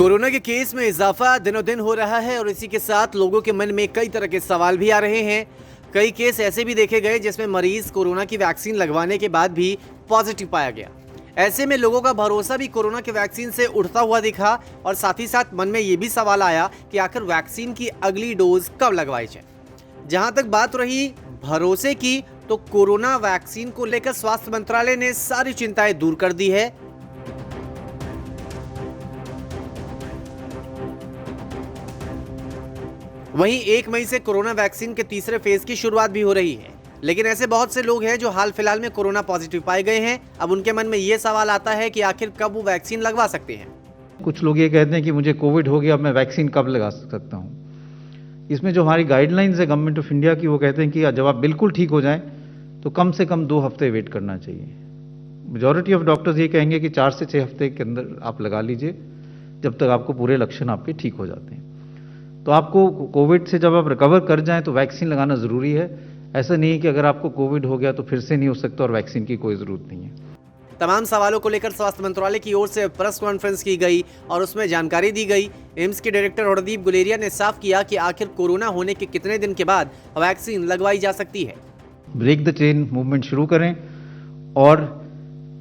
Corona के case में इजाफा दिनों दिन हो रहा है और इसी के साथ लोगों के मन में कई तरह के सवाल भी आ रहे हैं। कई केस ऐसे भी देखे गए जिसमें मरीज कोरोना की वैक्सीन लगवाने के बाद भी पॉजिटिव पाया गया। ऐसे में लोगों का भरोसा भी कोरोना के वैक्सीन से उठता हुआ दिखा और साथ ही साथ मन में ये भी सवाल आया कि आखिर वैक्सीन की अगली डोज कब लगवाई जाए। जहां तक बात रही भरोसे की, तो कोरोना वैक्सीन को लेकर स्वास्थ्य मंत्रालय ने सारी चिंताएं दूर कर दी है। वहीं 1 मई से कोरोना वैक्सीन के तीसरे फेज की शुरुआत भी हो रही है, लेकिन ऐसे बहुत से लोग हैं जो हाल फिलहाल में कोरोना पॉजिटिव पाए गए हैं। अब उनके मन में ये सवाल आता है कि आखिर कब वो वैक्सीन लगवा सकते हैं। कुछ लोग ये कहते हैं कि मुझे कोविड हो गया, अब मैं वैक्सीन कब लगा सकता हूँ। इसमें जो हमारी गाइडलाइंस है गवर्नमेंट ऑफ इंडिया की, वो कहते हैं कि जब आप बिल्कुल ठीक हो जाएं तो कम से कम 2 हफ्ते वेट करना चाहिए। मेजॉरिटी ऑफ डॉक्टर्स ये कहेंगे कि 4 से 6 हफ्ते के अंदर आप लगा लीजिए, जब तक आपको पूरे लक्षण आपके ठीक हो जाते हैं। तो आपको कोविड से जब आप रिकवर कर जाएं तो वैक्सीन लगाना ज़रूरी है। ऐसा नहीं है कि अगर आपको कोविड हो गया तो फिर से नहीं हो सकता और वैक्सीन की कोई ज़रूरत नहीं है। तमाम सवालों को लेकर स्वास्थ्य मंत्रालय की ओर से प्रेस कॉन्फ्रेंस की गई और उसमें जानकारी दी गई। एम्स के डायरेक्टर हरदीप गुलेरिया ने साफ किया कि आखिर कोरोना होने के कितने दिन के बाद वैक्सीन लगवाई जा सकती है। ब्रेक द चेन मूवमेंट शुरू करें और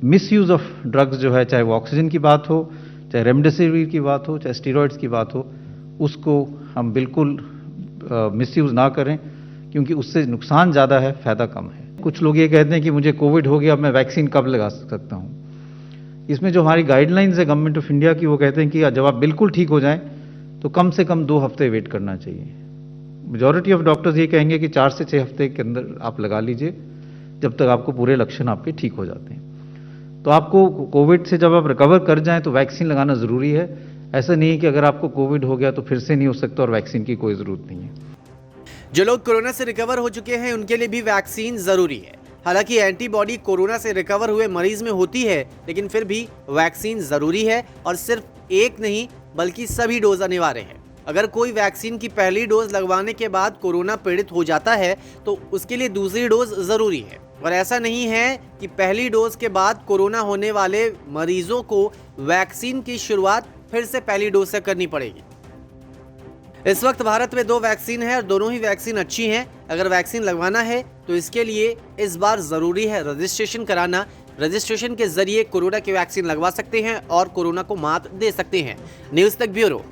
मिसयूज ऑफ ड्रग्स जो है, चाहे वो ऑक्सीजन की बात हो, चाहे रेमडेसिविर की बात हो, चाहे स्टीरॉयड्स की बात हो, उसको हम बिल्कुल मिसयूज ना करें, क्योंकि उससे नुकसान ज़्यादा है, फ़ायदा कम है। कुछ लोग ये कहते हैं कि मुझे कोविड हो गया, अब मैं वैक्सीन कब लगा सकता हूँ। इसमें जो हमारी गाइडलाइंस है गवर्नमेंट ऑफ इंडिया की, वो कहते हैं कि जब आप बिल्कुल ठीक हो जाएं तो कम से कम 2 हफ्ते वेट करना चाहिए। मेजॉरिटी ऑफ डॉक्टर्स ये कहेंगे कि 4 से 6 हफ्ते के अंदर आप लगा लीजिए, जब तक आपको पूरे लक्षण आपके ठीक हो जाते हैं। तो आपको कोविड से जब आप रिकवर कर जाएं तो वैक्सीन लगाना ज़रूरी है। ऐसा नहीं है कि अगर आपको कोविड हो गया तो फिर से नहीं हो सकता और वैक्सीन की कोई ज़रूरत नहीं है। जो लोग कोरोना से रिकवर हो चुके हैं उनके लिए भी वैक्सीन जरूरी है। हालांकि एंटीबॉडी कोरोना से रिकवर हुए मरीज में होती है, लेकिन फिर भी वैक्सीन जरूरी है और सिर्फ एक नहीं बल्कि सभी डोज अनिवार्य है। अगर कोई वैक्सीन की पहली डोज लगवाने के बाद कोरोना पीड़ित हो जाता है तो उसके लिए दूसरी डोज जरूरी है। और ऐसा नहीं है कि पहली डोज के बाद कोरोना होने वाले मरीजों को वैक्सीन की शुरुआत फिर से पहली डोज से करनी पड़ेगी। इस वक्त भारत में 2 वैक्सीन है और दोनों ही वैक्सीन अच्छी हैं। अगर वैक्सीन लगवाना है तो इसके लिए इस बार जरूरी है रजिस्ट्रेशन कराना। रजिस्ट्रेशन के जरिए कोरोना की वैक्सीन लगवा सकते हैं और कोरोना को मात दे सकते हैं। न्यूज़ तक ब्यूरो।